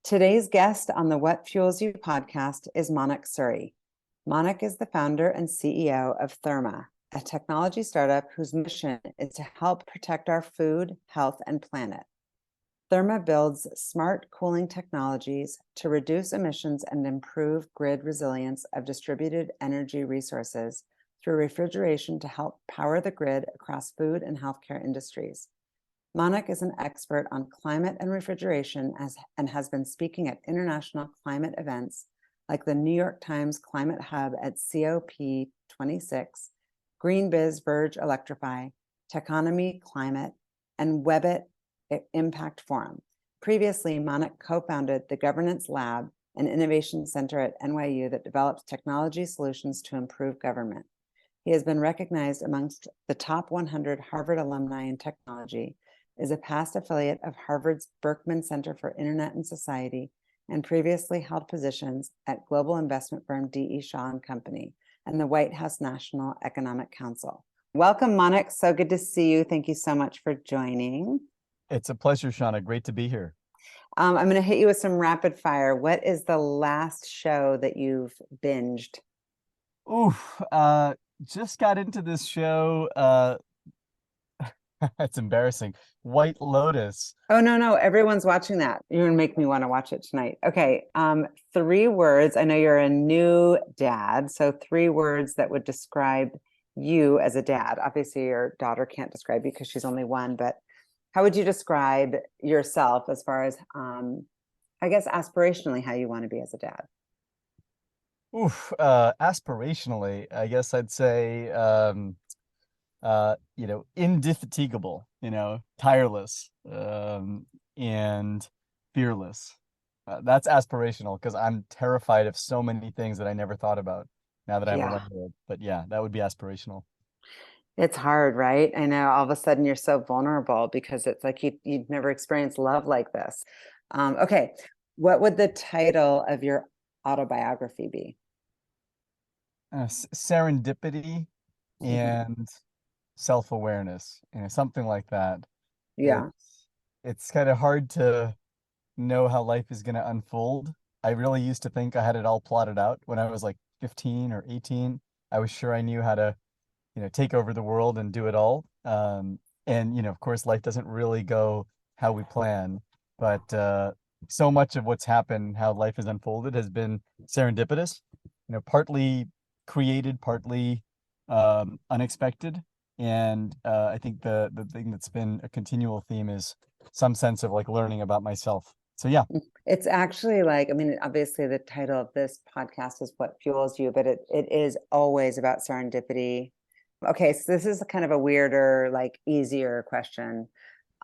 Today's guest on the What Fuels You podcast is Manik Suri. Manik is the founder and CEO of Therma, a technology startup whose mission is to help protect our food, health, and planet. Therma builds smart cooling technologies to reduce emissions and improve grid resilience of distributed energy resources through refrigeration to help power the grid across food and healthcare industries. Manik is an expert on climate and refrigeration and has been speaking at international climate events like the New York Times Climate Hub at COP26, GreenBiz Verge Electrify, Techonomy Climate, and Webit Impact Forum. Previously, Manik co-founded the Governance Lab, an innovation center at NYU that develops technology solutions to improve government. He has been recognized amongst the top 100 Harvard alumni in technology, is a past affiliate of Harvard's Berkman Center for Internet and Society, and previously held positions at global investment firm D.E. Shaw and Company and the White House National Economic Council. Welcome, Manik. So good to see you. Thank you so much for joining. It's a pleasure, Shauna. Great to be here. I'm going to hit you with some rapid fire. What is the last show that you've binged? Just got into this show. It's embarrassing. White Lotus. Oh, no. Everyone's watching that. You're going to make me want to watch it tonight. Okay. 3 words. I know you're a new dad. So 3 words that would describe you as a dad. Obviously, your daughter can't describe you because she's only 1, but how would you describe yourself as far as, I guess, aspirationally, how you want to be as a dad? Aspirationally, I guess I'd say, indefatigable, tireless, and fearless. That's aspirational because I'm terrified of so many things that I never thought about now that I'm a landlord. But yeah, that would be aspirational. It's hard, right? I know all of a sudden you're so vulnerable because it's like you've never experienced love like this. Okay. What would the title of your autobiography be? Serendipity and self-awareness, something like that. Yeah. It's kind of hard to know how life is going to unfold. I really used to think I had it all plotted out when I was like 15 or 18. I was sure I knew how to take over the world and do it all. And of course, life doesn't really go how we plan, but so much of what's happened, how life has unfolded, has been serendipitous, partly created, partly unexpected. And I think the thing that's been a continual theme is some sense of like learning about myself. So yeah. It's actually like, I mean, obviously the title of this podcast is What Fuels You, but it is always about serendipity. Okay, so this is kind of a weirder, like easier question.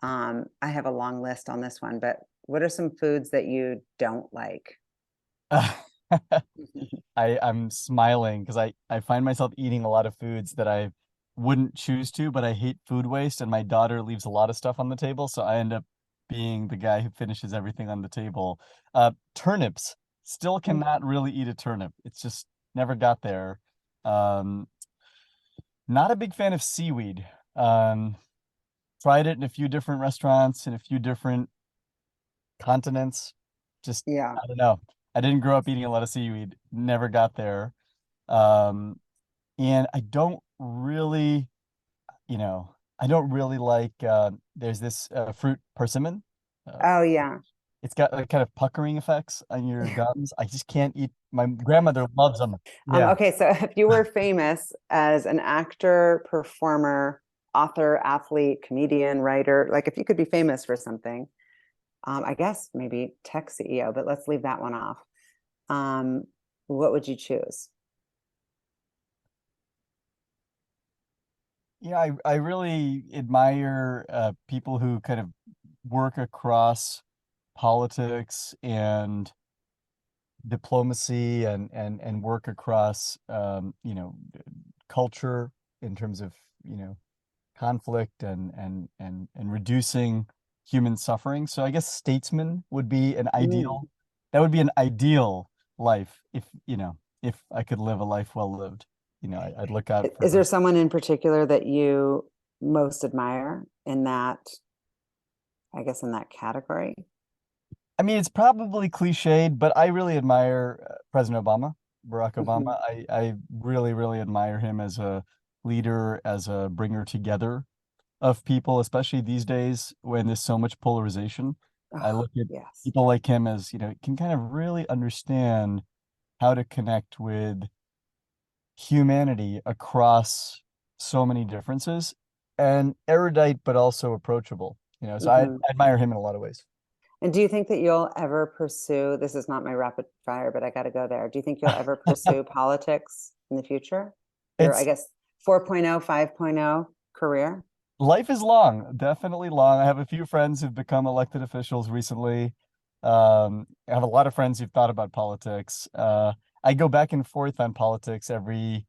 I have a long list on this one, but what are some foods that you don't like? I'm smiling because I find myself eating a lot of foods that I wouldn't choose to, but I hate food waste, and my daughter leaves a lot of stuff on the table, so I end up being the guy who finishes everything on the table. Turnips, still cannot really eat a turnip. It's just never got there. Not a big fan of seaweed. Tried it in a few different restaurants in a few different continents. Just, Yeah. I don't know. I didn't grow up eating a lot of seaweed. Never got there. And I don't really, like, there's this fruit persimmon. Oh, yeah. It's got like kind of puckering effects on your gums. I just can't eat. My grandmother loves them. Yeah. Okay, so if you were famous as an actor, performer, author, athlete, comedian, writer, like if you could be famous for something, I guess maybe tech CEO, but let's leave that one off. What would you choose? Yeah, I really admire people who kind of work across politics and diplomacy and work across culture in terms of conflict and reducing human suffering. So I guess statesman would be an ideal. That would be an ideal life if I could live a life well lived. I'd look out for. Is there someone in particular that you most admire in that, I guess, in that category? I mean, it's probably cliched, but I really admire President Obama, Barack Mhm. Obama. I really, really admire him as a leader, as a bringer together of people, especially these days when there's so much polarization. I Oh, look at yes. people like him as, can kind of really understand how to connect with humanity across so many differences and erudite, but also approachable. So I Hmm. admire him in a lot of ways. And do you think that you'll ever pursue, this is not my rapid fire, but I got to go there. Do you think you'll ever pursue politics in the future? Your, I It's guess, 4.0, 5.0 career? Life is long, definitely long. I have a few friends who've become elected officials recently. I have a lot of friends who've thought about politics. I go back and forth on politics every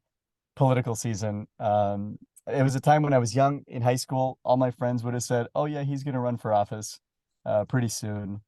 political season. It was a time when I was young in high school. All my friends would have said, "Oh yeah, he's going to run for office pretty soon."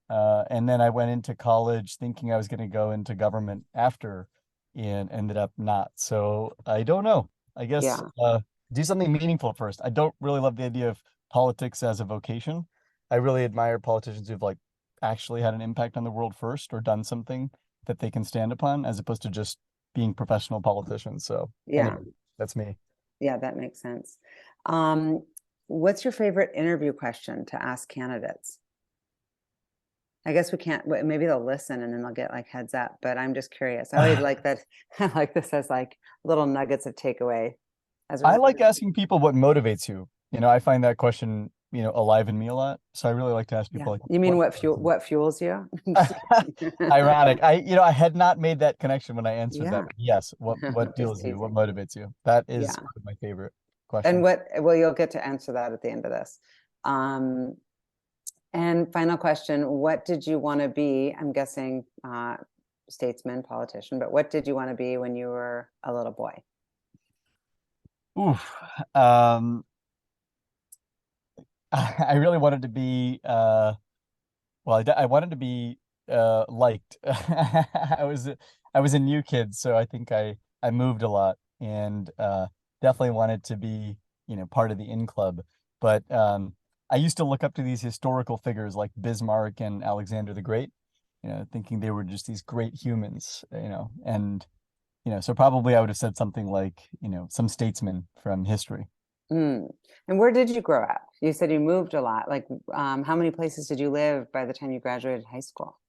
And then I went into college thinking I was going to go into government after, and ended up not. So I don't know. I guess Yeah. do something meaningful first. I don't really love the idea of politics as a vocation. I really admire politicians who've like actually had an impact on the world first or done something that they can stand upon as opposed to just being professional politicians. So Yeah. anyway, that's me. Yeah, that makes sense. Um, what's your favorite interview question to ask candidates? I guess we can't, maybe they'll listen and then they'll get like heads up, but I'm just curious. I always like that. I like this as like little nuggets of takeaway as I we're, like asking people what motivates you. I find that question, alive in me a lot. So I really like to ask yeah. people like, You mean what fuels you? I'm just kidding. ironic. I had not made that connection when I answered that. Yeah. But yes, what Just fuels you? What teasing. motivates you? That is Yeah. one of my favorite And questions. well, you'll get to answer that at the end of this. Um, and final question, what did you want to be? I'm guessing statesman, politician, but what did you want to be when you were a little boy? Oof. Um, I really wanted to be well, I wanted to be liked. I was a new kid, so I think I moved a lot and definitely wanted to be, part of the in club. But I used to look up to these historical figures like Bismarck and Alexander the Great, thinking they were just these great humans, and so probably I would have said something like, some statesman from history. Mm. And where did you grow up? You said you moved a lot. Like, how many places did you live by the time you graduated high school?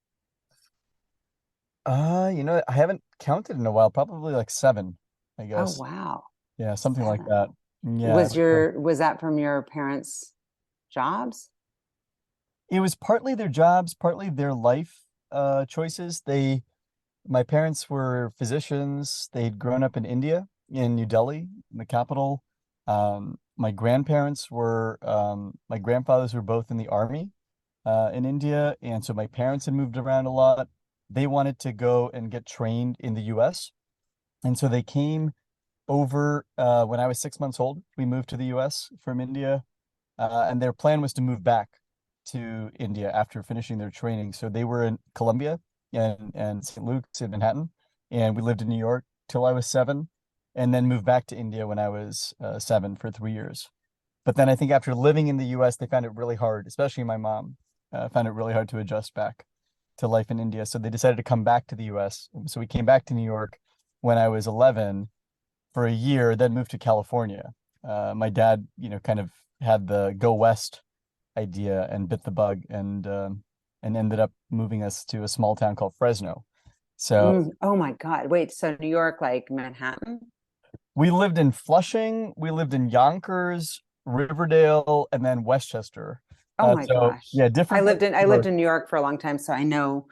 I haven't counted in a while, probably like seven, I Oh, guess. wow. Yeah, something like 7. that. Yeah, Was that from your parents' jobs? it was partly their jobs, partly their life choices. My parents were physicians. They'd grown up in India, in New Delhi, in the capital. My grandfathers were both in the army in India, and so my parents had moved around a lot. They wanted to go and get trained in the US, and so they came over when I was 6 months old. We moved to the US from India, and their plan was to move back to India after finishing their training. So they were in Columbia and St. Luke's in Manhattan, and we lived in New York till I was 7, and then moved back to India when I was 7 for 3 years. But then I think after living in the U.S., they found it really hard, especially my mom, found it really hard to adjust back to life in India. So they decided to come back to the U.S. So we came back to New York when I was 11 for a year, then moved to California. My dad, kind of had the go west idea and bit the bug and ended up moving us to a small town called Fresno. So Mm. Oh my God. Wait, so New York, like Manhattan? we lived in Flushing, we lived in Yonkers, Riverdale, and then Westchester. Oh my So gosh. yeah, different parts I of New lived York. in New York for a long time, so I know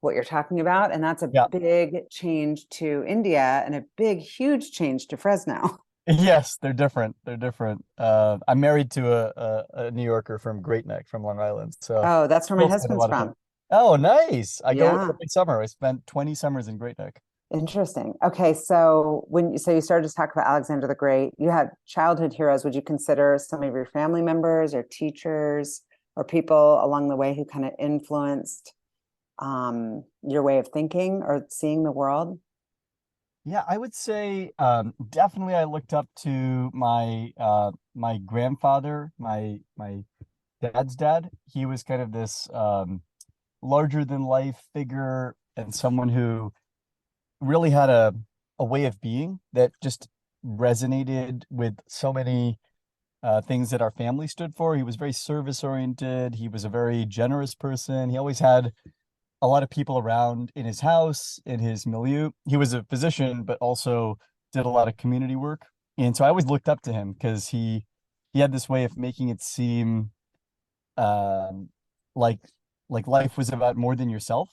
what you're talking about. And that's a Yeah. big change to India and a big, huge change to Fresno. Yes, they're different. They're different. I'm married to a New Yorker from Great Neck, from Long Island. So Oh, that's where my still spend a husband's lot of time. from. Oh, nice. I go Yeah. every summer. I spent 20 summers in Great Neck. Interesting. Okay, so you started to talk about Alexander the Great, you had childhood heroes. Would you consider some of your family members or teachers or people along the way who kind of influenced your way of thinking or seeing the world? Yeah, I would say definitely I looked up to my grandfather, my dad's dad. He was kind of this larger than life figure and someone who really had a way of being that just resonated with so many things that our family stood for. He was very service oriented. He was a very generous person. He always had a lot of people around in his house, in his milieu. He was a physician, but also did a lot of community work. And so I always looked up to him because he had this way of making it seem um like life was about more than yourself.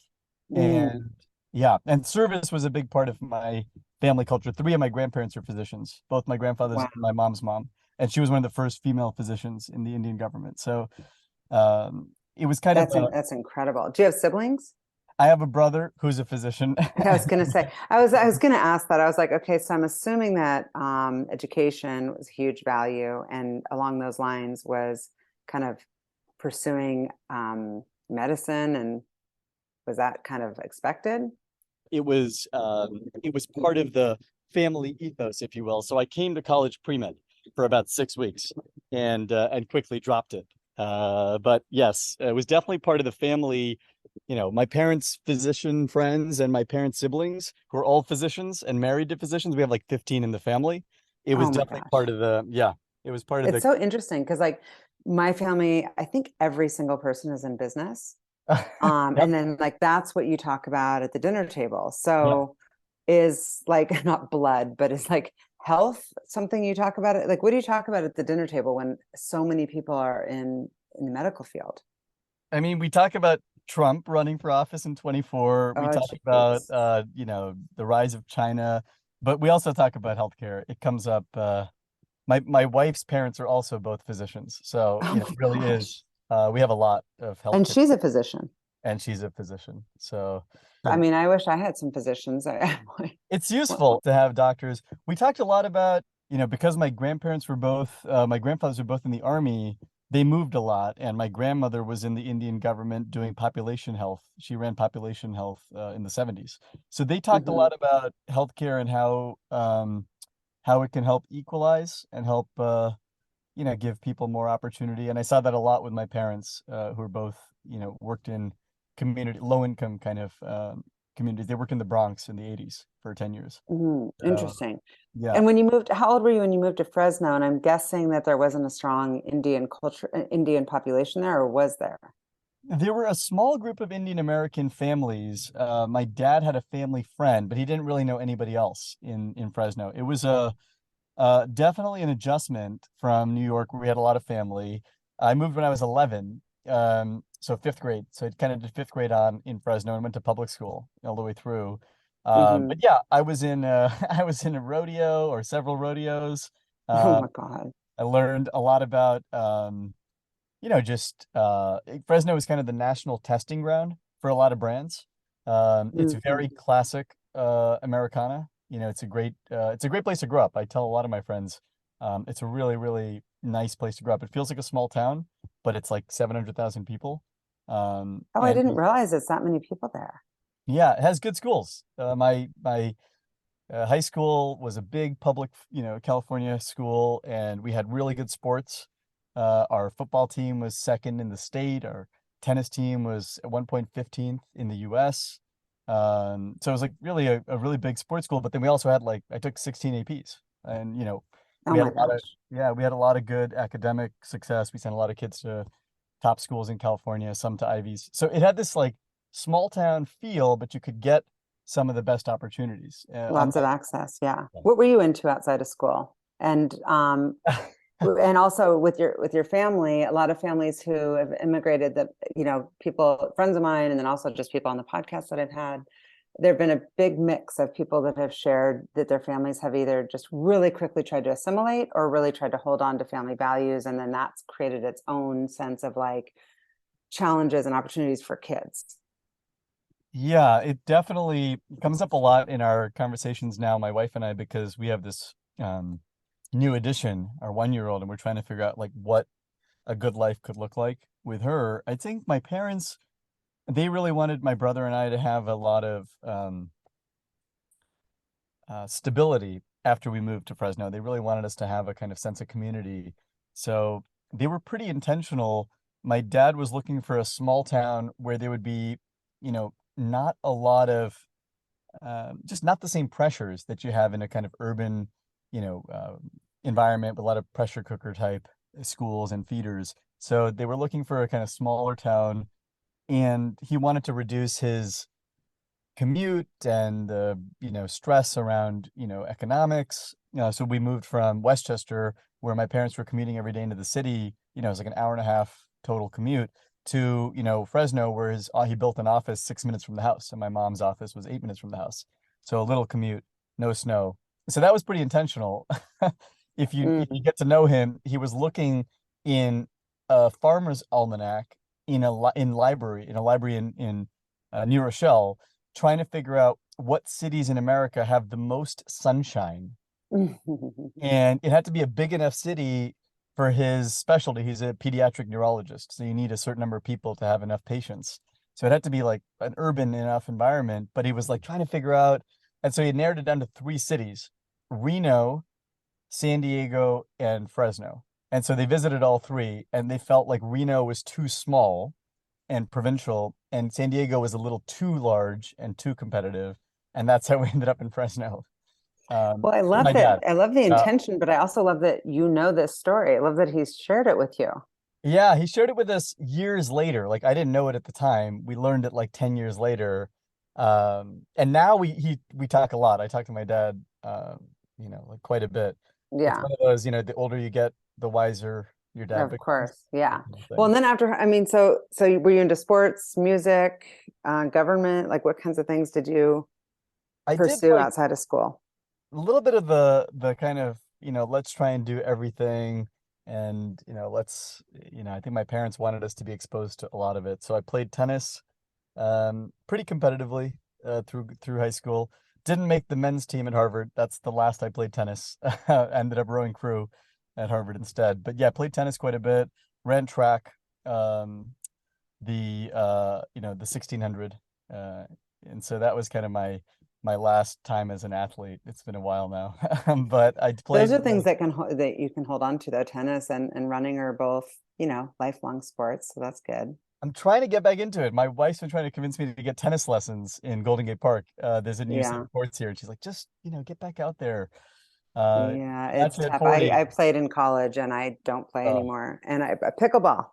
Mm, And yeah, and service was a big part of my family culture. Three of my grandparents are physicians, both my grandfather's wow, and my mom's mom, and she was one of the first female physicians in the Indian government. So it was kind of that's incredible. Do you have siblings? I have a brother who's a physician. Yeah, I was gonna say, I was gonna ask that. I was like, okay, so I'm assuming that education was a huge value, and along those lines was kind of pursuing medicine, and was that kind of expected? It was part of the family ethos, if you will. So I came to college pre-med for about 6 weeks and quickly dropped it. But yes, it was definitely part of the family. You know, my parents' physician friends and my parents' siblings who are all physicians and married to physicians. We have like 15 in the family. It was Oh my definitely part gosh. of the, yeah, it was part of It's the, so interesting because like my family, I think every single person is in business. yep, And then like that's what you talk about at the dinner table. yep. So is like not blood, but is like health something you talk about it? Like what do you talk about at the dinner table when so many people are in the medical field? I mean, we talk about Trump running for office in 24. We Oh, talk about jeez. the rise of China, but we also talk about healthcare. It comes up my wife's parents are also both physicians. So, Oh you know, my it really gosh. is we have a lot of And healthcare she's a physician. and she's a physician. So, I so mean, I wish I had some physicians. it's Well, useful to have doctors. We talked a lot about, because my grandfathers were both in the army, they moved a lot. And my grandmother was in the Indian government doing population health. She ran population health in the 70s. So they talked a mhm. lot about healthcare and how it can help equalize and help, give people more opportunity. And I saw that a lot with my parents, who are both, worked in low income kind of communities. They worked in the Bronx in the 80s for 10 years. So, Interesting. yeah, And when you moved, how old were you when you moved to Fresno? And I'm guessing that there wasn't a strong Indian culture, Indian population there, or was there? there were a small group of Indian American families. My dad had a family friend, but he didn't really know anybody else in Fresno. It was definitely an adjustment from New York, where we had a lot of family. I moved when I was 11, so fifth grade. So I kind of did fifth grade on in Fresno and went to public school all the way through. But Hmm. yeah, I was in I was in a rodeo or several rodeos. Oh Uh, my God. I learned a lot about just Fresno is kind of the national testing ground for a lot of brands. It's Mhm. very classic Americana. It's a great place to grow up. I tell a lot of my friends, it's a really, really nice place to grow up. It feels like a small town, but it's like 700,000 people. Oh, I And didn't realize it's that many people there. yeah, it has good schools. My high school was a big public, California school, and we had really good sports. Our football team was second in the state. Our tennis team was at one point 15th in the US. So it was like really a really big sports school. But then we also had I took 16 APs, and Oh we had a my lot of gosh. yeah, we had a lot of good academic success. We sent a lot of kids to top schools in California, some to Ivies. So it had this small town feel, but you could get some of the best opportunities. Lots of access. Yeah. What were you into outside of school? And also with your family, a lot of families who have immigrated that, people, friends of mine, and then also just people on the podcast that I've had, there've been a big mix of people that have shared that their families have either just really quickly tried to assimilate or really tried to hold on to family values. And then that's created its own sense of like challenges and opportunities for kids. Yeah, it definitely comes up a lot in our conversations now, my wife and I, because we have this new addition, our 1 year old, and we're trying to figure out what a good life could look like with her. I think my parents, they really wanted my brother and I to have a lot of stability after we moved to Fresno. They really wanted us to have a kind of sense of community. So they were pretty intentional my dad was looking for a small town where there would be, not a lot of just not the same pressures that you have in a kind of urban, you know, uh, environment with a lot of pressure cooker type schools and feeders. So they were looking for a kind of smaller town, and he wanted to reduce his commute and the stress around economics. So we moved from Westchester, where my parents were commuting every day into the city. It was like an hour and a half total commute to Fresno, where he built an office 6 minutes from the house, and my mom's office was 8 minutes from the house. So a little commute, no snow. So that was pretty intentional. If you Mm. get to know him, he was looking in a farmer's almanac in a library in New Rochelle, trying to figure out what cities in America have the most sunshine. And it had to be a big enough city for his specialty. He's a pediatric neurologist, so you need a certain number of people to have enough patients. So it had to be like an urban enough environment, but he was like trying to figure out, and so he narrowed it down to three cities: Reno, San Diego, and Fresno. And so they visited all three, and they felt like Reno was too small and provincial, and San Diego was a little too large and too competitive, and that's how we ended up in Fresno. Well, I For love my that. dad. I love the Uh, intention, but I also love that you know this story. I love that he's shared it with you. yeah, he shared it with us years later. Like I didn't know it at the time. We learned it like 10 years later. And now we talk a lot. I talk to my dad, like quite a bit. It's Yeah, one of those, the older you get, the wiser your dad of becomes, course. Yeah. kind of Well, thing. and then after, I mean, so were you into sports, music, government? Like what kinds of things did you I did pursue like outside of school? a little bit of the kind of, let's try and do everything, and I think my parents wanted us to be exposed to a lot of it. So I played tennis pretty competitively through high school. Didn't make the men's team at Harvard. That's the last I played tennis. Ended up rowing crew at Harvard instead. But yeah, played tennis quite a bit, ran track, um the 1600, uh and so that was kind of my last time as an athlete. It's been a while now. But I Those played are things that that you can hold on to though. Tennis and running are both, lifelong sports. So that's good. I'm trying to get back into it. My wife's been trying to convince me to get tennis lessons in Golden Gate Park. There's a new set Yeah. of courts here, and she's like, just get back out there. Yeah, I'm it's actually at tough. I 40. played in college and I don't play Oh, anymore. And pickleball.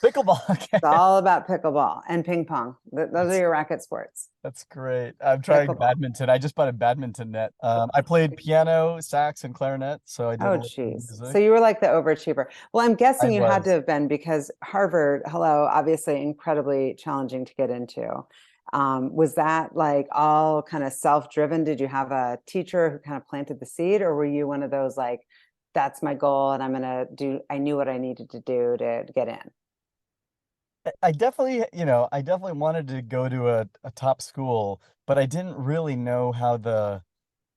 pickleball. It's Okay. all about pickleball and ping pong. Those are That's your racket sports. that's great. I'm trying Pickleball. badminton. I just bought a badminton net. I played piano, sax, and clarinet, so I did a Oh, little bit of geez. So music. you were like the overachiever. Well, I'm I guessing you had to was. have been because Harvard, hello, obviously incredibly challenging to get into. Was that like all kind of self-driven? Did you have a teacher who kind of planted the seed, or were you one of those like, that's my goal and I knew what I needed to do to get in? I definitely wanted to go to a top school, but I didn't really know how the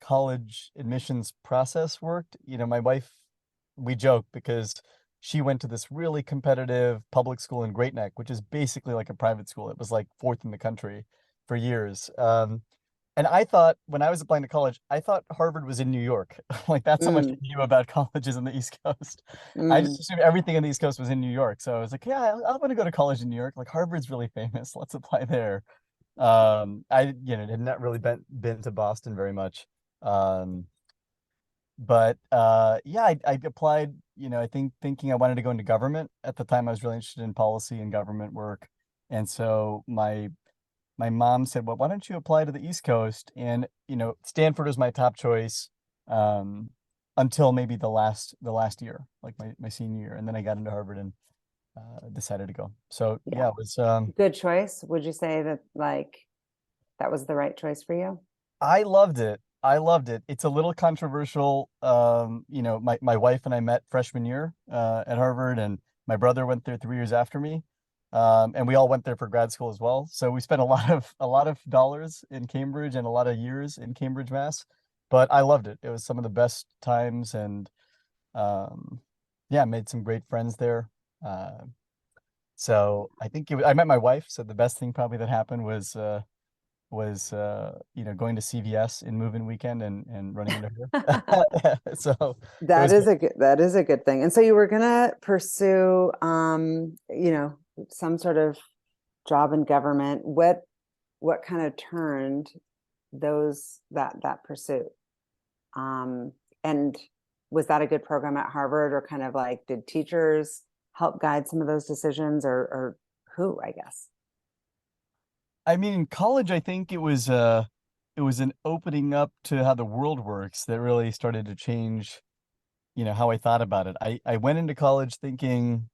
college admissions process worked. My wife, we joke because she went to this really competitive public school in Great Neck, which is basically like a private school. It was like fourth in the country for years. And I thought when I was applying to college, I thought Harvard was in New York. Like that's how much I Mm, knew about colleges in the East Coast. I just mm. assumed everything in the East Coast was in New York. So I was like, yeah, I want to go to college in New York. Like Harvard's really famous. Let's apply there. I had not really been to Boston very much. Um, but yeah, I applied, I think thinking I wanted to go into government. At the time I was really interested in policy and government work. And so my mom said, well, why don't you apply to the East Coast? And, Stanford was my top choice, until maybe the last year, like my senior year. And then I got into Harvard and decided to go. So Yeah. yeah, it was, Good choice. Would you say that like that was the right choice for you? I loved it. I loved it. It's a little controversial. My wife and I met freshman year at Harvard, and my brother went there 3 years after me. And we all went there for grad school as well. So we spent a lot of dollars in Cambridge and a lot of years in Cambridge, Mass. But I loved it. It was some of the best times, and um, yeah, made some great friends there. So I think I met my wife. So the best thing probably that happened was going to CVS in move-in weekend and running into her. So it was That is a good thing. And so you were gonna pursue some sort of job in government. What kind of turned that pursuit? And was that a good program at Harvard, or kind of like did teachers help guide some of those decisions, or who, I guess? I mean, in college, I think it was an opening up to how the world works that really started to change, how I thought about it. I went into college thinking,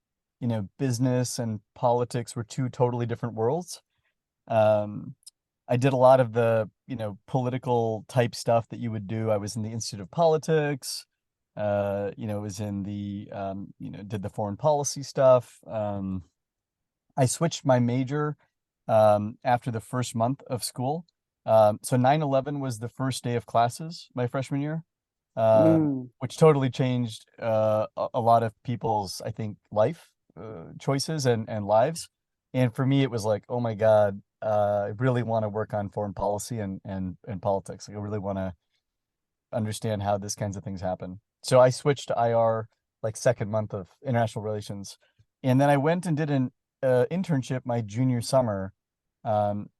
business and politics were two totally different worlds. Um, I did a lot of the, political type stuff that you would do. I was in the Institute of Politics, was in the, did the foreign policy stuff. I switched my major after the first month of school. So 9/11 was the first day of classes my freshman year, Mm. which totally changed a lot of people's, I think, life choices and lives. And for me, it was like, oh my God, I really want to work on foreign policy and politics. Like, I really want to understand how these kinds of things happen. So I switched to IR like second month of international relations, and then I went and did an internship my junior summer. Um,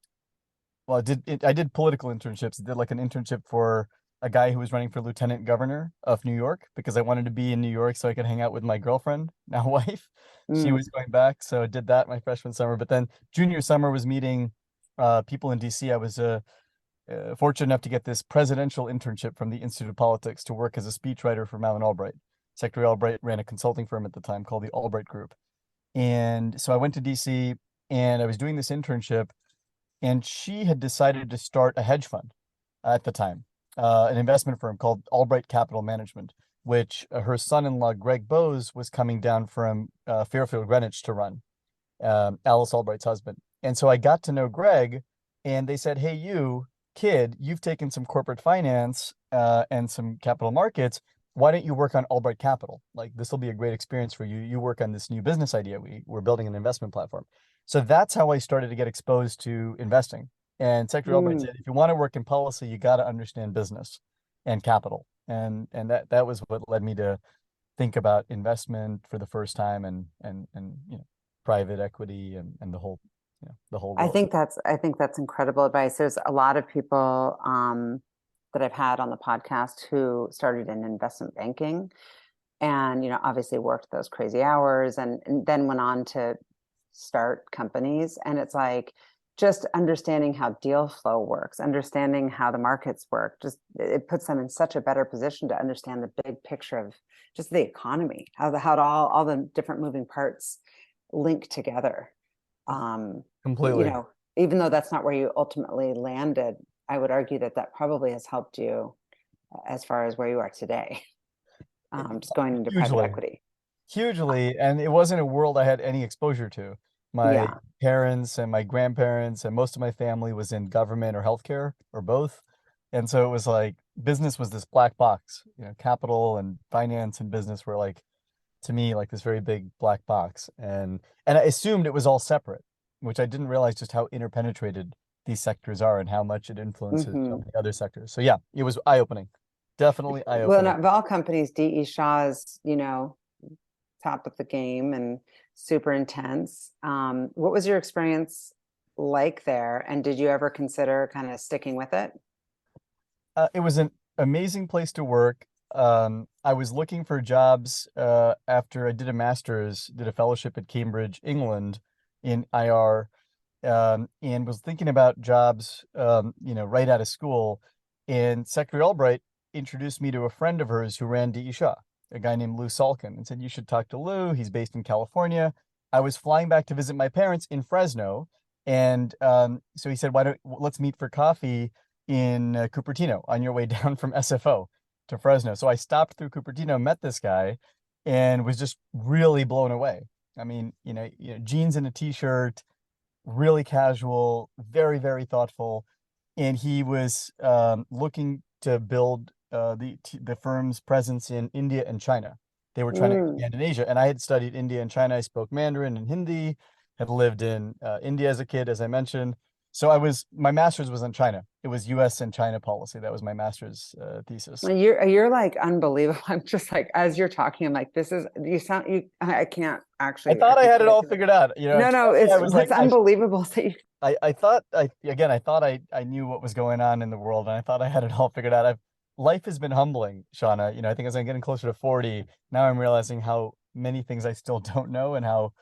I did political internships. I did like an internship for a guy who was running for lieutenant governor of New York because I wanted to be in New York so I could hang out with my girlfriend, now wife. She was Mm. going back, so I did that my freshman summer. But then junior summer was meeting people in DC. I was fortunate enough to get this presidential internship from the Institute of Politics to work as a speechwriter for Madeleine Albright. Secretary Albright ran a consulting firm at the time called the Albright Group. And so I went to DC and I was doing this internship, and she had decided to start a hedge fund at the time, an investment firm called Albright Capital Management, which her son-in-law Greg Bose was coming down from Fairfield, Greenwich to run, Alice Albright's husband. And so I got to know Greg, and they said, "Hey, you kid, you've taken some corporate finance and some capital markets. Why don't you work on Albright Capital? Like, this will be a great experience for you. You work on this new business idea. We're building an investment platform." So that's how I started to get exposed to investing. And Secretary Albright Mm. said, if you want to work in policy, you got to understand business and capital. And that was what led me to think about investment for the first time, and private equity and the whole world. I think that's incredible advice. There's a lot of people that I've had on the podcast who started in investment banking, and obviously worked those crazy hours, and then went on to start companies. And it's like, just understanding how deal flow works, understanding how the markets work, just it puts them in such a better position to understand the big picture of just the economy, how all the different moving parts link together. You Completely. know, even though that's not where you ultimately landed, I would argue that that probably has helped you as far as where you are today, just going into private Hugely. equity. Hugely, and it wasn't a world I had any exposure to. My Yeah. parents and my grandparents and most of my family was in government or healthcare or both. And so it was like business was this black box, capital and finance and business were like, to me, like this very big black box. And I assumed it was all separate, which I didn't realize just how interpenetrated these sectors are and how much it influences so Hmm. many other sectors. So yeah, it was eye-opening. Definitely Well, eye-opening. not of all companies, DE Shaw's, top of the game and super intense. What was your experience like there? And did you ever consider kind of sticking with it? It was an amazing place to work. I was looking for jobs after I did a master's, did a fellowship at Cambridge, England, in IR, and was thinking about jobs, right out of school. And Secretary Albright introduced me to a friend of hers who ran DE Shaw, a guy named Lou Salkin, and said, "You should talk to Lou. He's based in California." I was flying back to visit my parents in Fresno, and so he said, let's meet for coffee in Cupertino on your way down from SFO to Fresno. So I stopped through Cupertino, met this guy, and was just really blown away. I mean, jeans and a t-shirt, really casual, very, very thoughtful. And he was looking to build the firm's presence in India and China. They were trying to Mm. expand in Asia. And I had studied India and China. I spoke Mandarin and Hindi, had lived in India as a kid, as I mentioned. So my master's was in China. It was US and China policy. That was my master's thesis. Well, you're like unbelievable. I'm just like, as you're talking, I'm like, this is you sound you. I can't I actually thought I had it all articulate. figured out. No, no, Internally, I was it's like, unbelievable that you. I thought I thought I knew what was going on in the world, and I thought I had it all figured out. Life has been humbling, Shauna. I think as I'm getting closer to 40, now I'm realizing how many things I still don't know, and how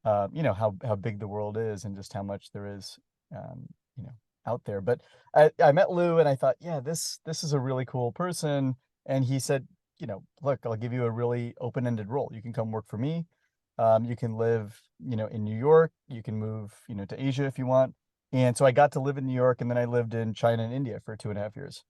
how big the world is, and just how much there is um, you know, out there. But I met Lou, and I thought, yeah, this is a really cool person. And he said, look, I'll give you a really open-ended role. You can come work for me. You can live, in New York. You can move, to Asia if you want. And so I got to live in New York, and then I lived in China and India for 2.5 years.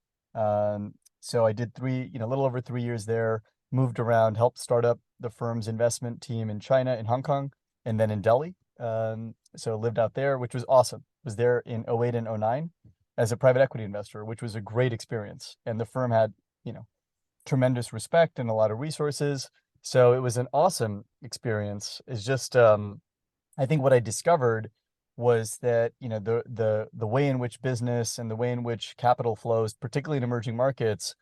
So I did a little over 3 years there, moved around, helped start up the firm's investment team in China and Hong Kong, and then in Delhi. So lived out there, which was awesome. Was there in 08 and 09 as a private equity investor, which was a great experience. And the firm had, tremendous respect and a lot of resources. So it was an awesome experience. It's just I think what I discovered was that, the way in which business and the way in which capital flows, particularly in emerging markets,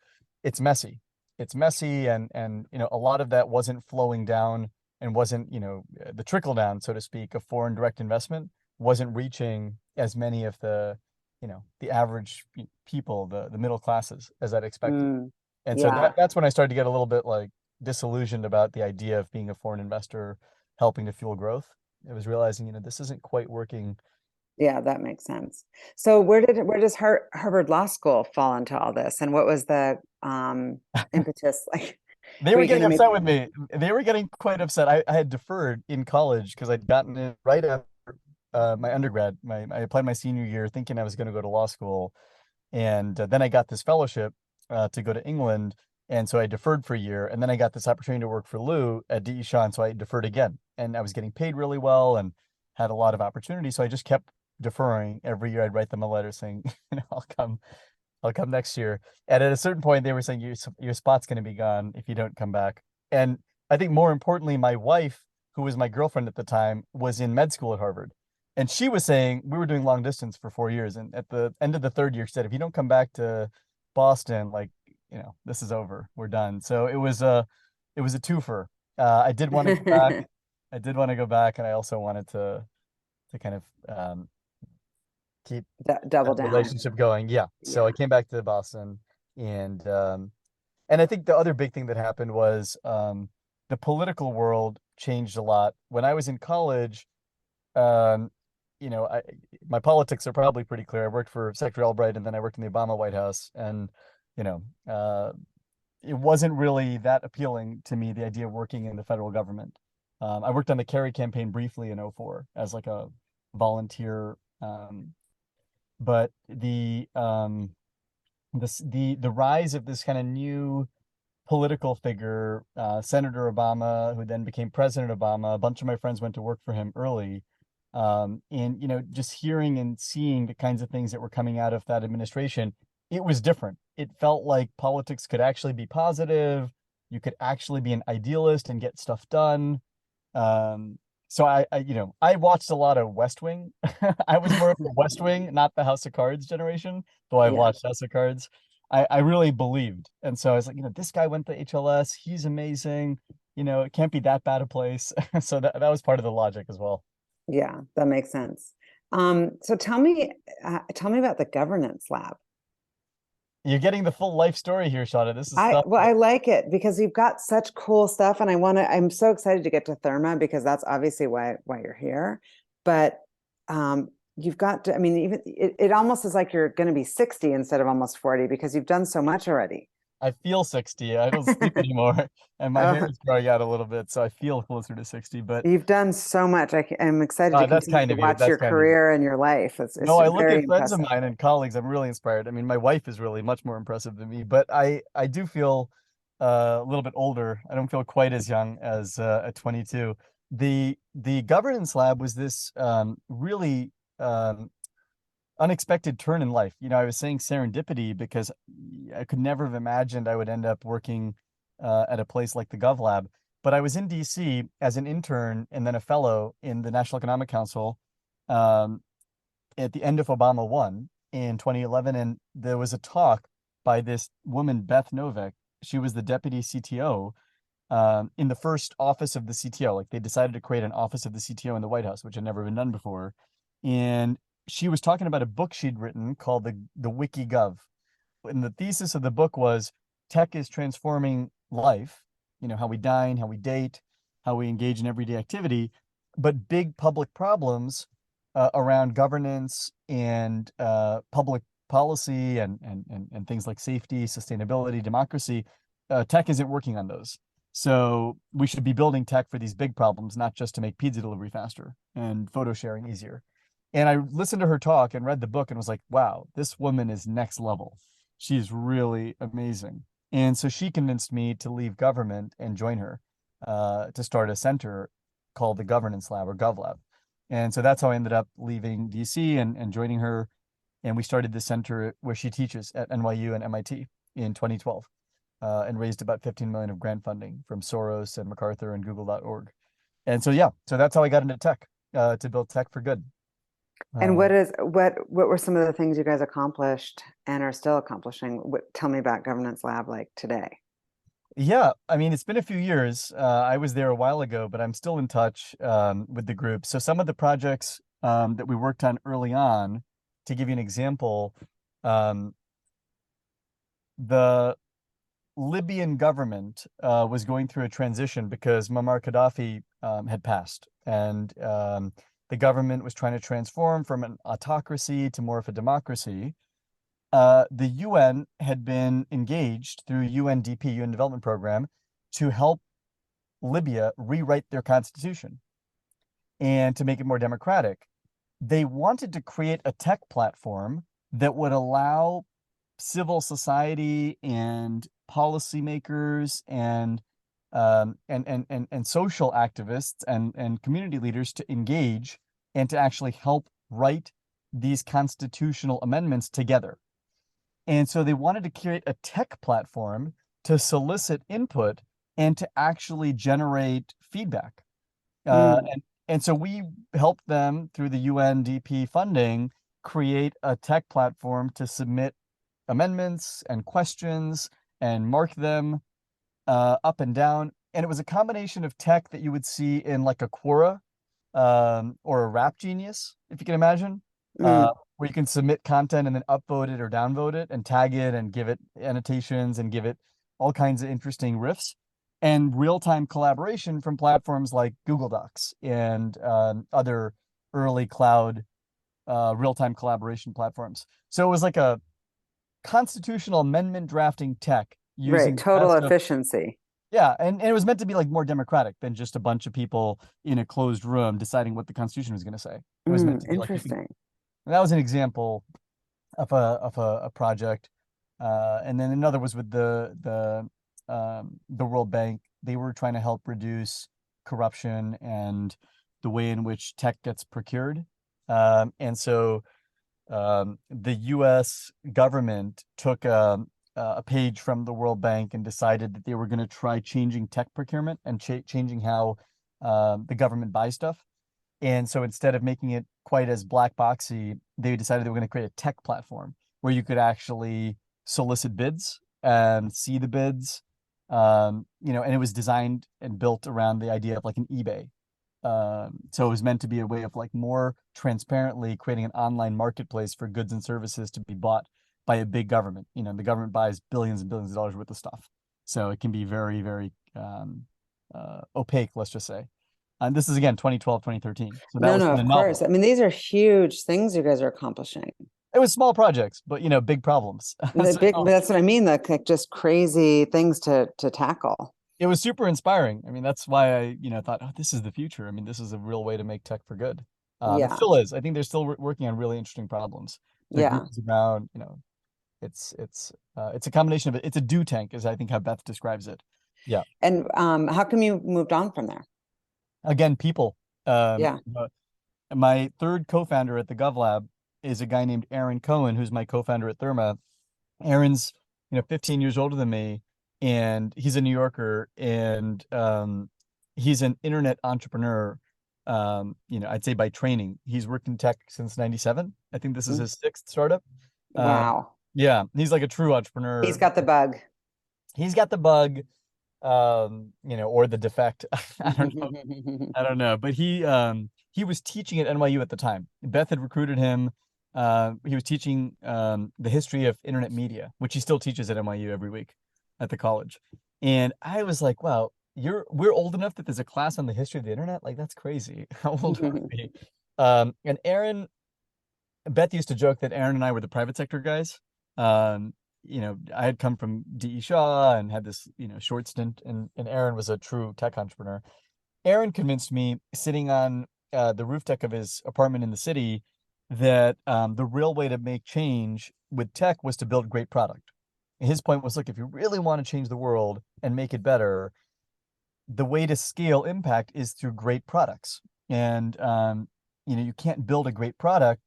it's messy. It's messy, and a lot of that wasn't flowing down, and wasn't, the trickle down, so to speak, of foreign direct investment wasn't reaching as many of the average people, the middle classes, as I'd expected. Mm, And so yeah, that's when I started to get a little bit like disillusioned about the idea of being a foreign investor helping to fuel growth. I was realizing, this isn't quite working. yeah, that makes sense. So where does Harvard Law School fall into all this, and what was the impetus like? They Were were you going getting to make? upset with me. They were getting quite upset. I had deferred in college because I'd gotten it right after my undergrad. I applied my senior year thinking I was going to go to law school. And then I got this fellowship to go to England. And so I deferred for a year. And then I got this opportunity to work for Lou at DE Shaw. And so I deferred again. And I was getting paid really well and had a lot of opportunity. So I just kept deferring. Every year I'd write them a letter saying, I'll come next year. And at a certain point, they were saying your spot's going to be gone if you don't come back. And I think more importantly, my wife, who was my girlfriend at the time, was in med school at Harvard. And she was saying, we were doing long distance for 4 years. And at the end of the third year, she said, if you don't come back to Boston, like, this is over. We're done. So it was a twofer. I did want to go back. I did want to go back. And I also wanted to kind of keep Double that down? relationship going. Yeah. So I Yeah. came back to Boston, and I think the other big thing that happened was the political world changed a lot. When I was in college, um, my politics are probably pretty clear. I worked for Secretary Albright, and then I worked in the Obama White House, and you know, uh, it wasn't really that appealing to me, the idea of working in the federal government. I worked on the Kerry campaign briefly in '04 as like a volunteer, but the rise of this kind of new political figure, Senator Obama, who then became President Obama. A bunch of my friends went to work for him early. And just hearing and seeing the kinds of things that were coming out of that administration, it was different. It felt like politics could actually be positive. You could actually be an idealist and get stuff done. So I watched a lot of West Wing. I was more of the West Wing, not the House of Cards generation, though I've Yeah. watched House of Cards. I really believed. And so I was like, this guy went to HLS. He's amazing. It can't be that bad a place. So that was part of the logic as well. Yeah, that makes sense. So tell me about the governance lab. You're getting the full life story here, Shauna. This is stuff Well, that I like it because you've got such cool stuff, and I'm so excited to get to Therma because that's obviously why you're here. But you've got to, I mean, even it almost is like you're going to be 60 instead of almost 40 because you've done so much already. I feel 60. I don't sleep anymore, and my hair Oh, is growing out a little bit, so I feel closer to 60. But you've done so much. I'm excited to that's continue kind to of you. watch That's your kind of you. career and your life. It's No, I look very at friends of impressive. mine and colleagues. I'm really inspired. I mean, my wife is really much more impressive than me, but I do feel a little bit older. I don't feel quite as young as at 22. The governance lab was this really unexpected turn in life. I was saying serendipity because I could never have imagined I would end up working at a place like the Gov Lab. But I was in DC as an intern and then a fellow in the National Economic Council. Um, at the end of Obama won in 2011, and there was a talk by this woman, Beth Novak. She was the deputy CTO in the first office of the CTO. Like they decided to create an office of the CTO in the White House, which had never been done before. And she was talking about a book she'd written called the WikiGov. And the thesis of the book was tech is transforming life, how we dine, how we date, how we engage in everyday activity, but big public problems around governance and public policy and things like safety, sustainability, democracy, tech isn't working on those. So we should be building tech for these big problems, not just to make pizza delivery faster and photo sharing easier. And I listened to her talk and read the book and was like, wow, this woman is next level. She's really amazing. And so she convinced me to leave government and join her to start a center called the Governance Lab or GovLab. And so that's how I ended up leaving DC and joining her. And we started the center where she teaches at NYU and MIT in 2012 and raised about 15 million of grant funding from Soros and MacArthur and Google.org. And so, yeah, so that's how I got into tech to build tech for good. And what were some of the things you guys accomplished and are still accomplishing? Tell me about Governance Lab like today. Yeah, I mean, it's been a few years. I was there a while ago, but I'm still in touch with the group. So some of the projects that we worked on early on, to give you an example, the Libyan government was going through a transition because Muammar Gaddafi had passed, and the government was trying to transform from an autocracy to more of a democracy. The UN had been engaged through UNDP, UN Development Program, to help Libya rewrite their constitution and to make it more democratic. They wanted to create a tech platform that would allow civil society and policymakers and social activists and community leaders to engage and to actually help write these constitutional amendments together. And so they wanted to create a tech platform to solicit input and to actually generate feedback. And so we helped them through the UNDP funding create a tech platform to submit amendments and questions and mark them up and down. And it was a combination of tech that you would see in like a Quora or a Rap Genius, if you can imagine, where you can submit content and then upvote it or downvote it and tag it and give it annotations and give it all kinds of interesting riffs, and real-time collaboration from platforms like Google Docs and other early cloud real-time collaboration platforms. So it was like a constitutional amendment drafting tech using Right, total best of, efficiency. yeah, and it was meant to be like more democratic than just a bunch of people in a closed room deciding what the Constitution was going to say. It was meant to be like Interesting. and that was an example of a project. And then another was with the World Bank. They were trying to help reduce corruption and the way in which tech gets procured. And so the U.S. government took a page from the World Bank and decided that they were going to try changing tech procurement and changing how the government buys stuff. And so instead of making it quite as black boxy, they decided they were going to create a tech platform where you could actually solicit bids and see the bids. And it was designed and built around the idea of like an eBay. So it was meant to be a way of like more transparently creating an online marketplace for goods and services to be bought by a big government. The government buys billions and billions of dollars worth of stuff. So it can be very, very opaque, let's just say. And this is again 2012, 2013. So that was No, kind of of course. novel. I mean, these are huge things you guys are accomplishing. It was small projects, but big problems. The So big, that's what I mean, like just crazy things to tackle. it was super inspiring. I mean, that's why I, thought, oh, this is the future. I mean, this is a real way to make tech for good. It Yeah. still is. I think they're still working on really interesting problems. The Yeah. groups around, it's a combination of it. It's a do tank, is I think how Beth describes it. Yeah. And how come you moved on from there? Again, people. Yeah. My third co-founder at the GovLab is a guy named Aaron Cohen, who's my co-founder at Therma. Aaron's, 15 years older than me, and he's a New Yorker, and he's an internet entrepreneur. I'd say by training. He's worked in tech since 97. I think this is Mm. his sixth startup. Wow. Yeah, he's like a true He's entrepreneur. got the bug. He's got the bug, or the defect. I don't know. I don't know. But he was teaching at NYU at the time. Beth had recruited him. He was teaching the history of internet media, which he still teaches at NYU every week at the college. And I was like, wow, we're old enough that there's a class on the history of the internet? Like that's crazy. How old are we? And Beth used to joke that Aaron and I were the private sector guys. Um, I had come from DE Shaw and had this, short stint, and Aaron was a true tech entrepreneur. Aaron convinced me sitting on the roof deck of his apartment in the city that the real way to make change with tech was to build great product. His point was, look, if you really want to change the world and make it better, the way to scale impact is through great products. And you can't build a great product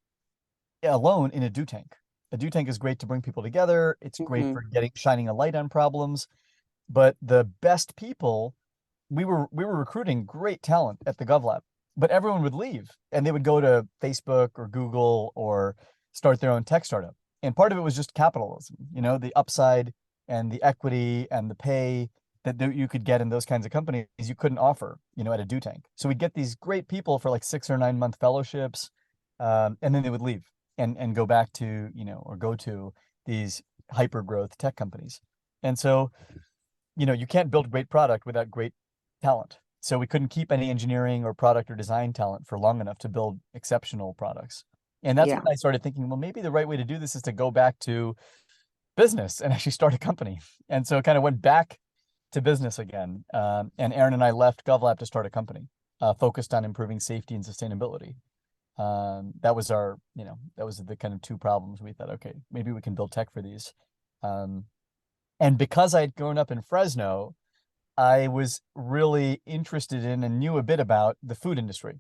alone in a do tank. A do tank is great to bring people together. It's great for shining a light on problems. But the best people, we were recruiting great talent at the GovLab, but everyone would leave and they would go to Facebook or Google or start their own tech startup. And part of it was just capitalism, the upside and the equity and the pay that you could get in those kinds of companies you couldn't offer, at a do tank. So we'd get these great people for like 6 or 9 month fellowships, and then they would leave and go back to, or go to these hyper growth tech companies. And so, you can't build great product without great talent. So we couldn't keep any engineering or product or design talent for long enough to build exceptional products. And that's Yeah. when I started thinking, well, maybe the right way to do this is to go back to business and actually start a company. And so kind of went back to business again. And Aaron and I left GovLab to start a company focused on improving safety and sustainability. That was that was the kind of two problems we thought, okay, maybe we can build tech for these. And because I had grown up in Fresno, I was really interested in and knew a bit about the food industry.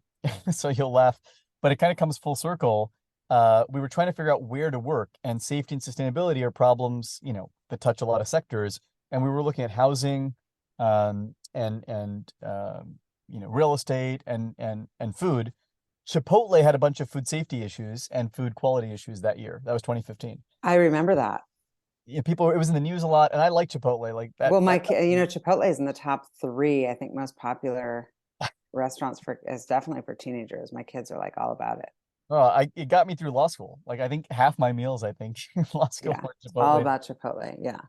So you'll laugh, but it kind of comes full circle. We were trying to figure out where to work, and safety and sustainability are problems, that touch a lot of sectors. And we were looking at housing, and real estate and food. Chipotle had a bunch of food safety issues and food quality issues that year. That was 2015. I remember that. Yeah, it was in the news a lot, and I like Chipotle. Like that. Well, Chipotle is in the top three, I think, most popular restaurants is definitely for teenagers. My kids are like all about it. Oh, it got me through law school. Like I think half my meals, I think, in law school Yeah. were All Chipotle. about Chipotle. Yeah.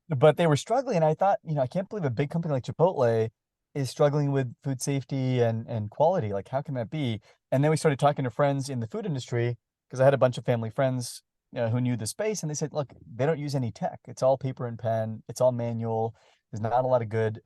But they were struggling, and I thought, I can't believe a big company like Chipotle is struggling with food safety and quality. Like, how can that be? And then we started talking to friends in the food industry because I had a bunch of family friends who knew the space, and they said, look, they don't use any tech. It's all paper and pen. It's all manual. There's not a lot of good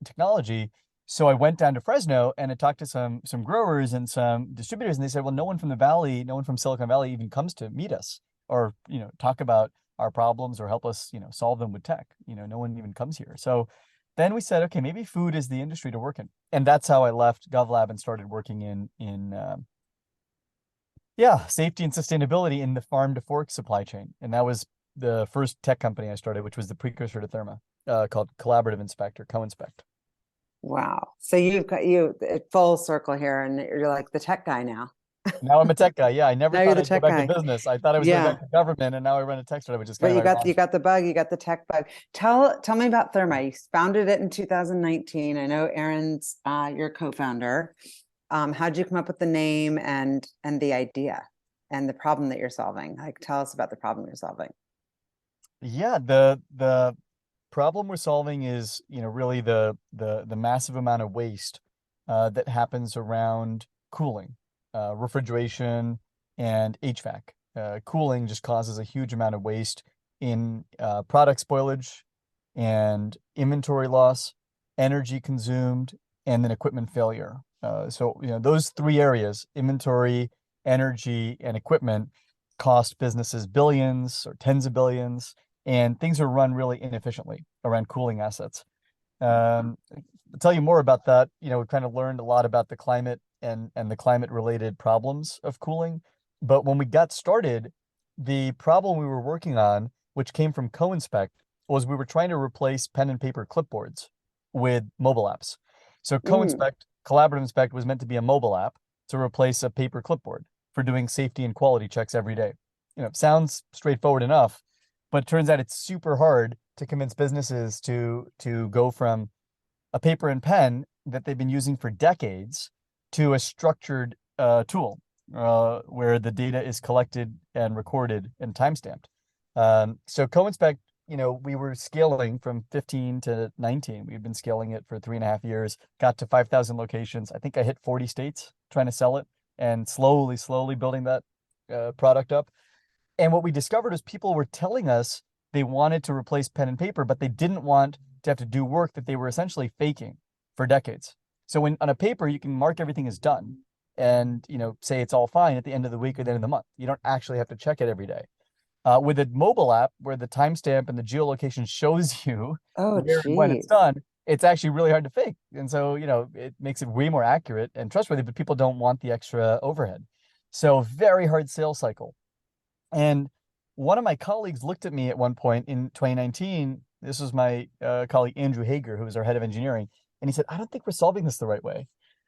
technology. So I went down to Fresno and I talked to some growers and some distributors, and they said, well, no one from the Valley, no one from Silicon Valley even comes to meet us or talk about our problems or help us solve them with tech. No one even comes here. So then we said, okay, maybe food is the industry to work in, and that's how I left GovLab and started working in safety and sustainability in the farm to fork supply chain. And that was the first tech company I started, which was the precursor to Therma, called Collaborative Inspector, Co-Inspect. Wow. So you've got full circle here, and you're like the tech guy now. Now I'm a tech guy. Yeah, I never Now you're thought the I'd go tech back guy. to business. I thought I was going Yeah. back to government, and now I run a tech startup, which is But kind of ironic. you got the bug, you got the tech bug. Tell me about Therma. You founded it in 2019. I know Aaron's your co-founder. How'd you come up with the name and the idea and the problem that you're solving? Like, tell us about the problem you're solving. Yeah, the problem we're solving is, really the massive amount of waste that happens around cooling, refrigeration, and HVAC. Cooling just causes a huge amount of waste in product spoilage and inventory loss, energy consumed, and then equipment failure. So, those three areas, inventory, energy, and equipment, cost businesses billions or tens of billions, and things are run really inefficiently around cooling assets. I'll tell you more about that. We've kind of learned a lot about the climate and the climate related problems of cooling. But when we got started, the problem we were working on, which came from Co-Inspect, was we were trying to replace pen and paper clipboards with mobile apps. So Mm. Co-Inspect Collaborative Inspect was meant to be a mobile app to replace a paper clipboard for doing safety and quality checks every day. Sounds straightforward enough, but it turns out it's super hard to convince businesses to go from a paper and pen that they've been using for decades to a structured tool where the data is collected and recorded and timestamped. So CoInspect, we were scaling from 15 to 19. We've been scaling it for 3.5 years, got to 5,000 locations. I think I hit 40 states trying to sell it and slowly building that product up. And what we discovered is people were telling us they wanted to replace pen and paper, but they didn't want to have to do work that they were essentially faking for decades. So when on a paper, you can mark everything as done and, say it's all fine at the end of the week or the end of the month. You don't actually have to check it every day. With a mobile app where the timestamp and the geolocation shows you Oh, where and when it's geez. done, it's actually really hard to fake. And so, it makes it way more accurate and trustworthy, but people don't want the extra overhead. So very hard sales cycle. And one of my colleagues looked at me at one point in 2019. This was my colleague, Andrew Hager, who was our head of engineering. And he said, I don't think we're solving this the right way.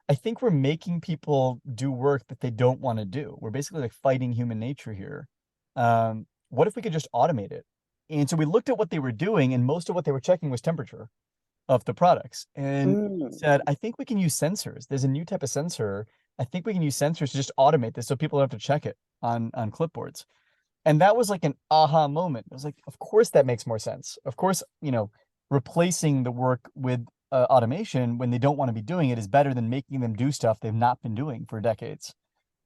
I think we're making people do work that they don't want to do. We're basically like fighting human nature here. What if we could just automate it? And so we looked at what they were doing, and most of what they were checking was temperature of the products. And Mm. said, I think we can use sensors. There's a new type of sensor. I think we can use sensors to just automate this so people don't have to check it on clipboards. And that was like an aha moment. It was like, of course that makes more sense. Of course, replacing the work with automation when they don't want to be doing it is better than making them do stuff they've not been doing for decades.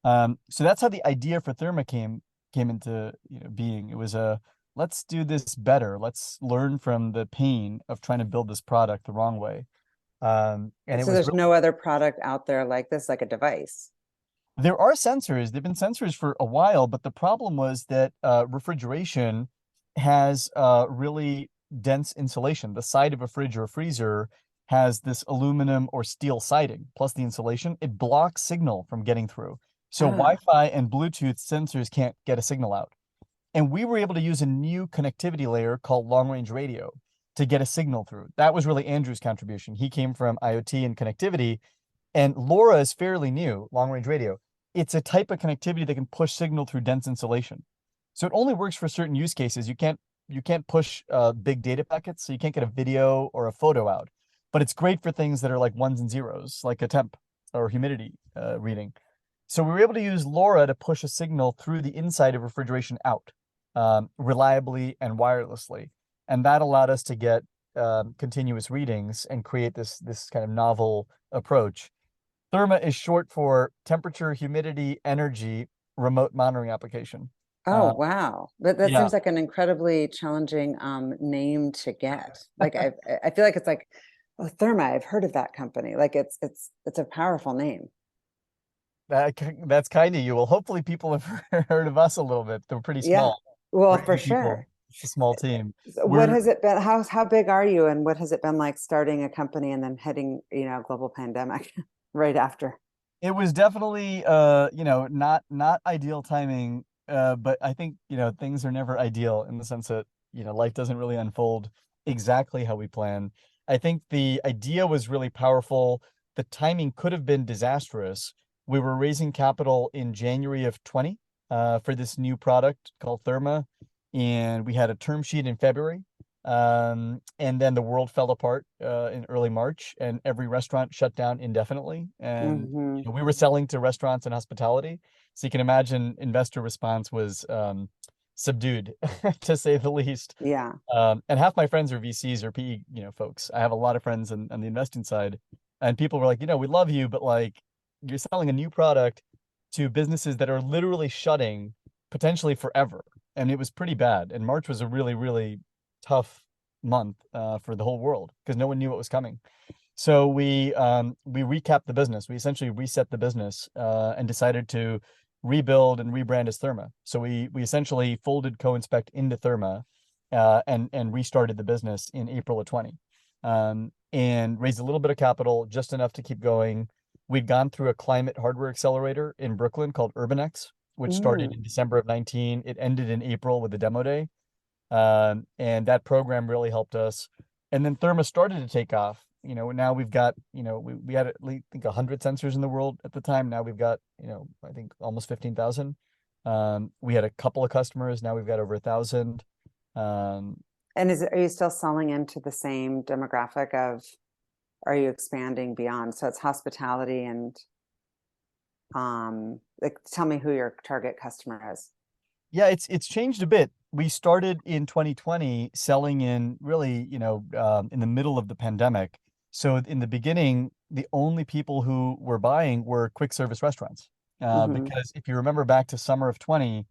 So that's how the idea for Therma came into being. It was a let's do this better. Let's learn from the pain of trying to build this product the wrong way. And it So was there's really, no other product out there like this, like a device. there are sensors. There've been sensors for a while, but the problem was that refrigeration has really dense insulation. The side of a fridge or a freezer has this aluminum or steel siding, plus the insulation. It blocks signal from getting through. So Ah, Wi-Fi and Bluetooth sensors can't get a signal out. And we were able to use a new connectivity layer called long range radio to get a signal through. That was really Andrew's contribution. He came from IoT and connectivity, and LoRa is fairly new, long range radio. It's a type of connectivity that can push signal through dense insulation. So it only works for certain use cases. You can't push big data packets, so you can't get a video or a photo out. But it's great for things that are like ones and zeros, like a temp or humidity reading. So we were able to use LoRa to push a signal through the inside of refrigeration out reliably and wirelessly. And that allowed us to get continuous readings and create this kind of novel approach. Therma is short for temperature, humidity, energy, remote monitoring application. oh, Uh, wow. That yeah, seems like an incredibly challenging name to get. Like I feel like it's like, oh, Therma, I've heard of that company. Like it's a powerful name. that's kind of you. Well, hopefully people have heard of us a little bit. They're pretty Yeah. small. Well, We're for 8 people. sure. It's a small team. So what We're has it been? How big are you, and what has it been like starting a company and then heading, global pandemic right after? It was definitely not ideal timing, but I think, things are never ideal in the sense that, life doesn't really unfold exactly how we plan. I think the idea was really powerful. The timing could have been disastrous. We were raising capital in January of 20 for this new product called Therma, and we had a term sheet in February. And then the world fell apart in early March, and every restaurant shut down indefinitely. And Hmm. we were selling to restaurants and hospitality, so you can imagine investor response was subdued, to say the least. Yeah. And half my friends are VCs or PE, folks. I have a lot of friends on the investing side, and people were like, we love you, but like you're selling a new product to businesses that are literally shutting potentially forever. And it was pretty bad. And March was a really, really tough month for the whole world because no one knew what was coming. So we recapped the business. We essentially reset the business and decided to rebuild and rebrand as Therma. So we essentially folded CoInspect into Therma and restarted the business in April of 20 and raised a little bit of capital, just enough to keep going. We'd gone through a climate hardware accelerator in Brooklyn called UrbanX, which started in Mm. December of 19. It ended in April with the demo day. And that program really helped us. And then Therma started to take off Now we've got, we had at least, I think 100 sensors in the world at the time. Now we've got, I think almost 15,000. We had a couple of customers. Now we've got over 1,000. Um, And are you still selling into the same demographic of, are you expanding beyond? So it's hospitality and like tell me who your target customer is. Yeah, it's changed a bit. We started in 2020 selling in really, in the middle of the pandemic. So in the beginning, the only people who were buying were quick service restaurants. Hmm. Because if you remember back to summer of 20,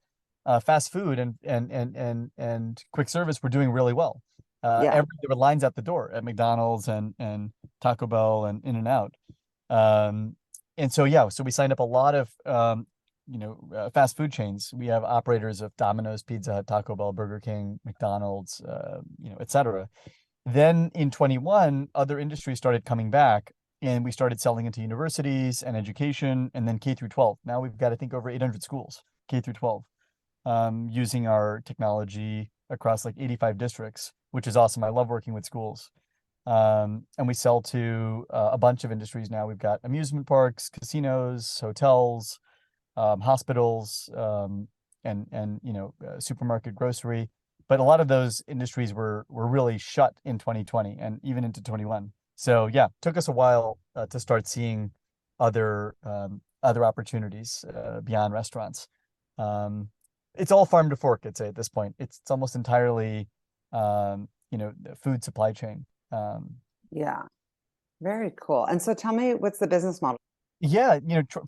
fast food and quick service were doing really well. Yeah. There were lines at the door at McDonald's and Taco Bell and In-N-Out. Um, and so yeah, so we signed up a lot of fast food chains. We have operators of Domino's, Pizza Hut, Taco Bell, Burger King, McDonald's, et cetera. Then in 21, other industries started coming back and we started selling into universities and education and then K through 12. Now we've got, I think, over 800 schools, K through 12, using our technology across like 85 districts, which is awesome. I love working with schools. And we sell to a bunch of industries now. We've got amusement parks, casinos, hotels, hospitals, and supermarket, grocery. But a lot of those industries were really shut in 2020 and even into 21. So yeah, took us a while to start seeing other opportunities beyond restaurants. It's all farm to fork, I'd say at this point. It's almost entirely the food supply chain. Yeah. Very cool. And so tell me, what's the business model? Yeah,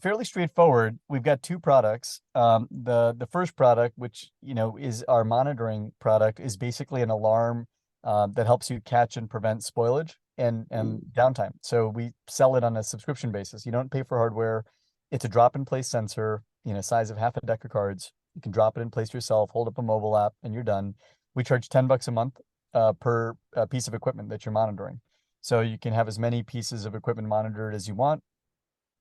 fairly straightforward. We've got two products. The first product, which is our monitoring product, is basically an alarm that helps you catch and prevent spoilage and Mm. downtime. So we sell it on a subscription basis. You don't pay for hardware. It's a drop-in-place sensor, size of half a deck of cards. You can drop it in place yourself, hold up a mobile app, and you're done. We charge $10 a month per piece of equipment that you're monitoring. So you can have as many pieces of equipment monitored as you want.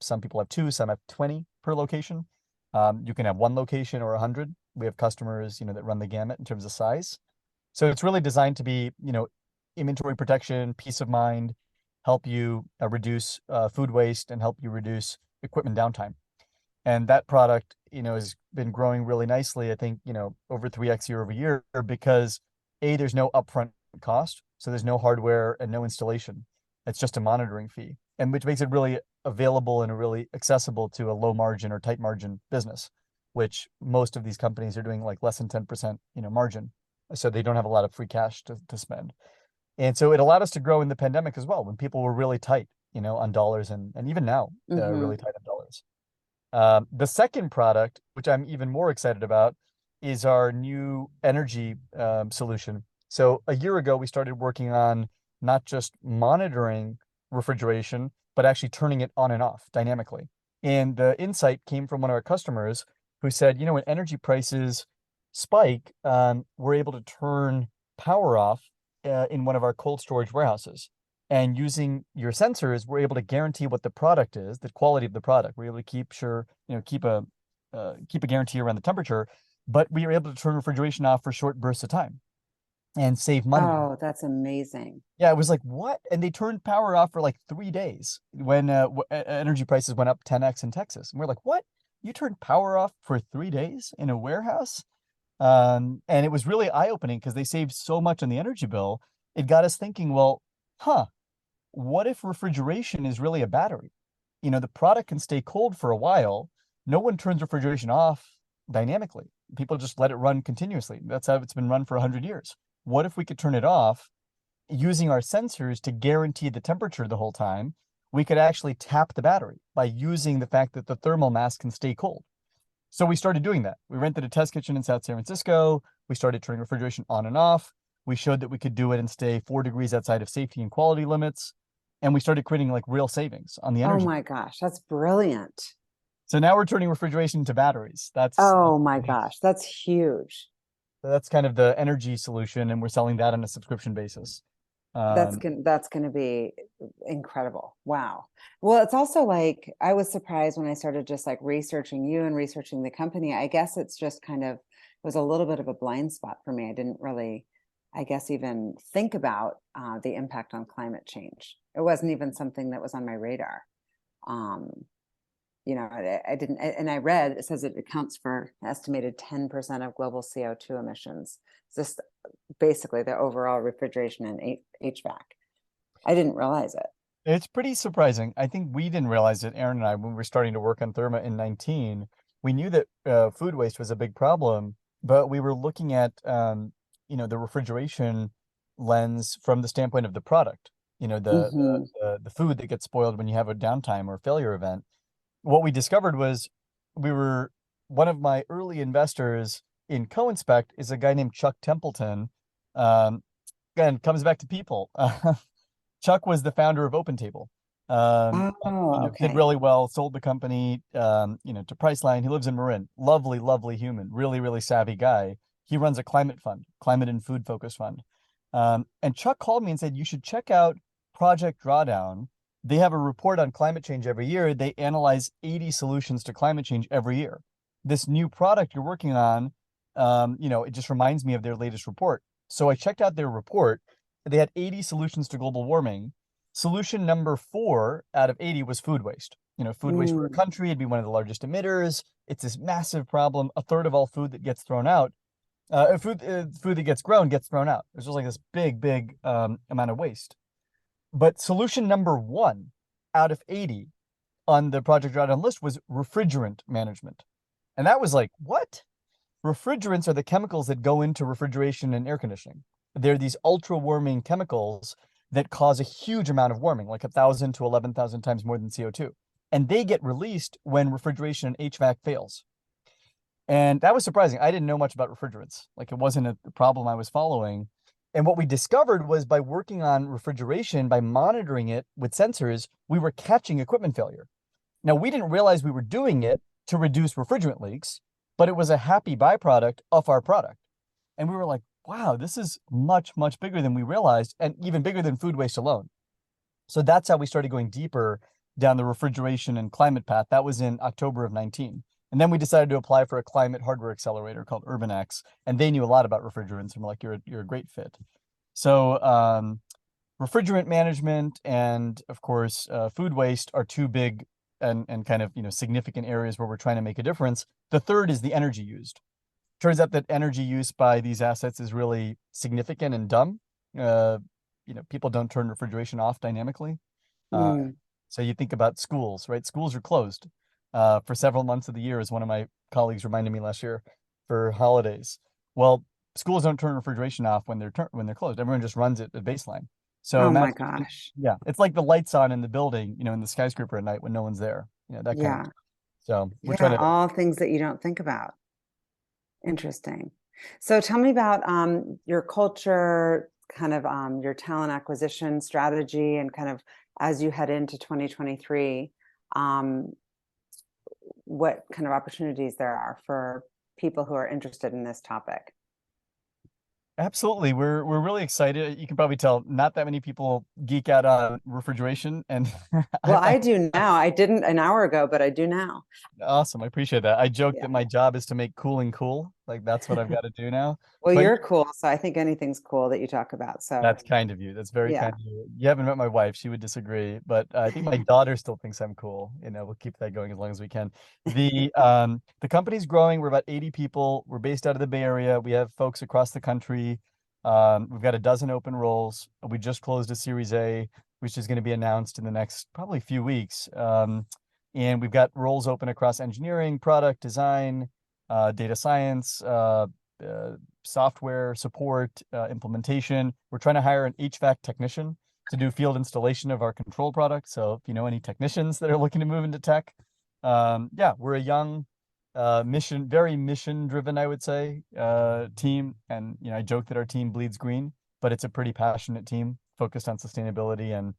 Some people have two, some have 20 per location. You can have one location or 100. We have customers, that run the gamut in terms of size. So it's really designed to be, inventory protection, peace of mind, help you reduce food waste and help you reduce equipment downtime. And that product, has been growing really nicely, I think, over 3x year over year because there's no upfront cost. So there's no hardware and no installation. It's just a monitoring fee, and which makes it really available and really accessible to a low margin or tight margin business, which most of these companies are doing like less than 10%, margin. So they don't have a lot of free cash to spend. And so it allowed us to grow in the pandemic as well when people were really tight, on dollars and even now, Hmm. really tight on dollars. The second product, which I'm even more excited about, is our new energy solution. So a year ago, we started working on not just monitoring refrigeration, but actually turning it on and off dynamically. And the insight came from one of our customers who said, when energy prices spike, we're able to turn power off in one of our cold storage warehouses. And using your sensors, we're able to guarantee what the product is, the quality of the product. We're able to keep a guarantee around the temperature, but we are able to turn refrigeration off for short bursts of time and save money. Oh, that's amazing. Yeah, it was like, what? And they turned power off for like 3 days when energy prices went up 10x in Texas. And we're like, what? You turned power off for 3 days in a warehouse? And it was really eye-opening because they saved so much on the energy bill. It got us thinking, well, huh, what if refrigeration is really a battery? The product can stay cold for a while. No one turns refrigeration off dynamically. People just let it run continuously. That's how it's been run for 100 years. What if we could turn it off using our sensors to guarantee the temperature the whole time? We could actually tap the battery by using the fact that the thermal mass can stay cold. So we started doing that. We rented a test kitchen in South San Francisco. We started turning refrigeration on and off. We showed that we could do it and stay 4 degrees outside of safety and quality limits. And we started creating like real savings on the Oh energy. my gosh, that's brilliant. So now we're turning refrigeration into batteries. Oh my gosh, that's huge. That's kind of the energy solution, and we're selling that on a subscription basis. Um, That's gonna be incredible. Wow. Well, it's also like I was surprised when I started just like researching you and researching the company. I guess it's just kind of it was a little bit of a blind spot for me. I didn't really I guess, even think about the impact on climate change. It wasn't even something that was on my radar. Um, I didn't, and I read it says it accounts for an estimated 10% of global CO2 emissions. It's just basically the overall refrigeration and HVAC. I didn't realize it. It's pretty surprising. I think we didn't realize it, Aaron and I, when we were starting to work on Therma in 19. We knew that food waste was a big problem, but we were looking at the refrigeration lens from the standpoint of the product. Hmm. The food that gets spoiled when you have a downtime or failure event. What we discovered was we were one of my early investors in Co-Inspect is a guy named Chuck Templeton. Um, Again, comes back to people. Chuck was the founder of OpenTable. Oh, Did okay. really well, sold the company, to Priceline. He lives in Marin. Lovely, lovely human. Really, really savvy guy. He runs a climate fund, climate and food focused fund. And Chuck called me and said, you should check out Project Drawdown. They have a report on climate change every year. They analyze 80 solutions to climate change every year. This new product you're working on, it just reminds me of their latest report. So I checked out their report. They had 80 solutions to global warming. Solution number 4 out of 80 was food waste. Food waste for a Mm, country, it'd be one of the largest emitters. It's this massive problem. A third of all food that gets thrown out, food that gets grown gets thrown out. There's just like this big, big amount of waste. But solution number 1 out of 80 on the Project Drawdown list was refrigerant management. And that was like, what? Refrigerants are the chemicals that go into refrigeration and air conditioning. They're these ultra warming chemicals that cause a huge amount of warming, like 1,000 to 11,000 times more than CO2. And they get released when refrigeration and HVAC fails. And that was surprising. I didn't know much about refrigerants. Like it wasn't a problem I was following. And what we discovered was by working on refrigeration, by monitoring it with sensors, we were catching equipment failure. Now, we didn't realize we were doing it to reduce refrigerant leaks, but it was a happy byproduct of our product. And we were like, wow, this is much, much bigger than we realized, and even bigger than food waste alone. So that's how we started going deeper down the refrigeration and climate path. That was in October of 19. And then we decided to apply for a climate hardware accelerator called UrbanX. And they knew a lot about refrigerants and were like, you're a great fit. So refrigerant management and of course food waste are two big and kind of significant areas where we're trying to make a difference. The third is the energy used. Turns out that energy use by these assets is really significant and dumb. Uh, People don't turn refrigeration off dynamically. Uh, mm. so you think about schools, right? Schools are closed for several months of the year, as one of my colleagues reminded me last year, for holidays. Well, schools don't turn refrigeration off when they're closed. Everyone just runs it at baseline. So Oh my imagine, gosh. yeah, it's like the lights on in the building, in the skyscraper at night when no one's there. That kind of. Yeah. So we're trying Yeah. to. All things that you don't think about. Interesting. So tell me about your culture, kind of your talent acquisition strategy, and kind of as you head into 2023, um, what kind of opportunities there are for people who are interested in this topic. Absolutely. We're really excited. You can probably tell not that many people geek out on refrigeration and Well, I I do now. I didn't an hour ago, but I do now. awesome. I appreciate that. I joke Yeah. that my job is to make cooling cool. Like that's what I've got to do now. Well, But you're cool, so I think anything's cool that you talk about. So, that's kind of you. That's very yeah. kind of you. You haven't met my wife. She would disagree, but I think my daughter still thinks I'm cool. We'll keep that going as long as we can. The company's growing. We're about 80 people. We're based out of the Bay Area. We have folks across the country. We've got a dozen open roles. We just closed a Series A, which is going to be announced in the next probably few weeks. And we've got roles open across engineering, product design, data science, uh, software support, implementation. We're trying to hire an HVAC technician to do field installation of our control product. So if you know any technicians that are looking to move into tech, yeah, we're a young, very mission driven, I would say, team. And I joke that our team bleeds green, but it's a pretty passionate team focused on sustainability and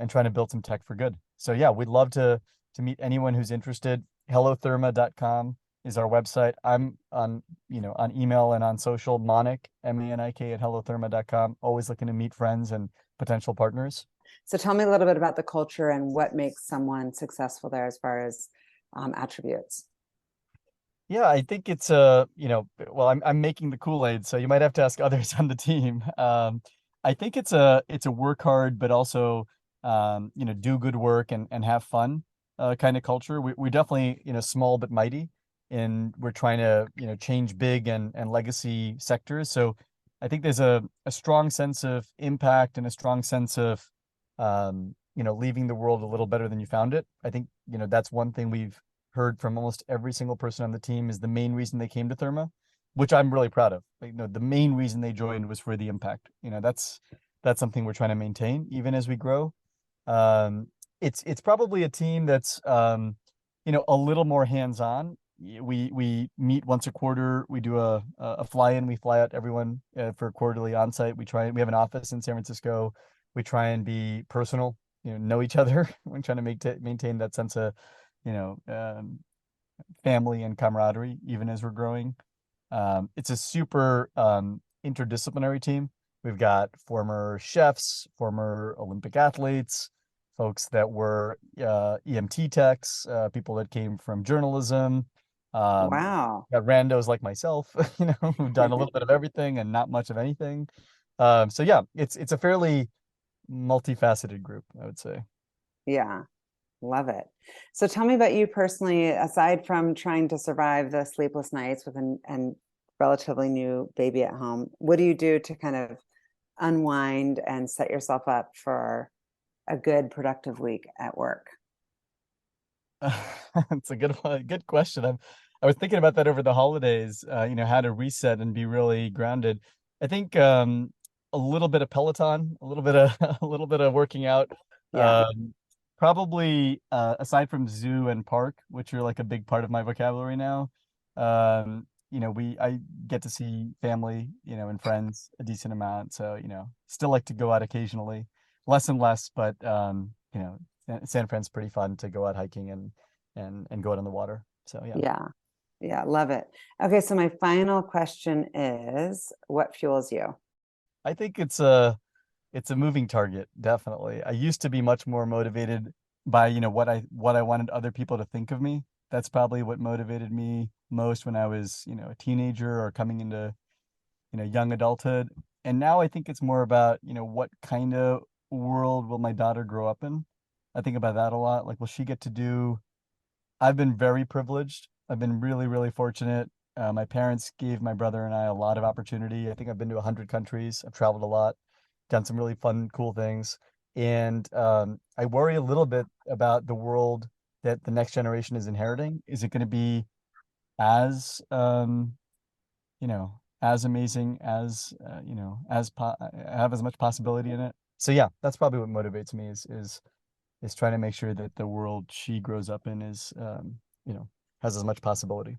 trying to build some tech for good. So yeah, we'd love to meet anyone who's interested. Hellotherma.com is our website. I'm on email and on social, Manik, Manik at hellotherma.com. Always looking to meet friends and potential partners. So tell me a little bit about the culture and what makes someone successful there as far as attributes. Yeah, I think it's well, I'm making the Kool-Aid, so you might have to ask others on the team. I think it's a work hard, but also do good work and have fun kind of culture. We definitely, small but mighty, and we're trying to, change big and legacy sectors. So I think there's a strong sense of impact and a strong sense of leaving the world a little better than you found it. I think, that's one thing we've heard from almost every single person on the team is the main reason they came to Therma, which I'm really proud of. Like, the main reason they joined was for the impact. That's something we're trying to maintain even as we grow. Um, it's probably a team that's a little more hands-on. We meet once a quarter. We do a fly-in. We fly out everyone for a quarterly onsite. We have an office in San Francisco. We try and be personal, know each other. We're trying to maintain that sense of you know, um, family and camaraderie, even as we're growing. It's a super interdisciplinary team. We've got former chefs, former Olympic athletes, folks that were EMT techs, people that came from journalism, um, Wow. got randos like myself, who've done a little bit of everything and not much of anything. So yeah, it's a fairly multifaceted group, I would say. Yeah. Love it. So tell me about you personally, aside from trying to survive the sleepless nights with an and relatively new baby at home, what do you do to kind of unwind and set yourself up for a good, productive week at work? It's a good one, good question. I was thinking about that over the holidays, how to reset and be really grounded. I think a little bit of Peloton, a little bit of a little bit of working out. Yeah. Probably aside from zoo and park, which are like a big part of my vocabulary now. I get to see family, and friends a decent amount. So, still like to go out occasionally, less and less, but San Fran's pretty fun to go out hiking and go out on the water. So yeah, Yeah. Yeah. Love it. Okay. So my final question is, what fuels you? I think it's a moving target, definitely. I used to be much more motivated by, what I wanted other people to think of me. That's probably what motivated me most when I was, a teenager or coming into, young adulthood. And now I think it's more about, what kind of world will my daughter grow up in? I think about that a lot. Like, will she get to do I've been very privileged. I've been really, really fortunate. My parents gave my brother and I a lot of opportunity. I think I've been to 100 countries. I've traveled a lot, done some really fun, cool things. And I worry a little bit about the world that the next generation is inheriting. Is it going to be as, as amazing as, have as much possibility in it? So yeah, that's probably what motivates me is trying to make sure that the world she grows up in is, has as much possibility.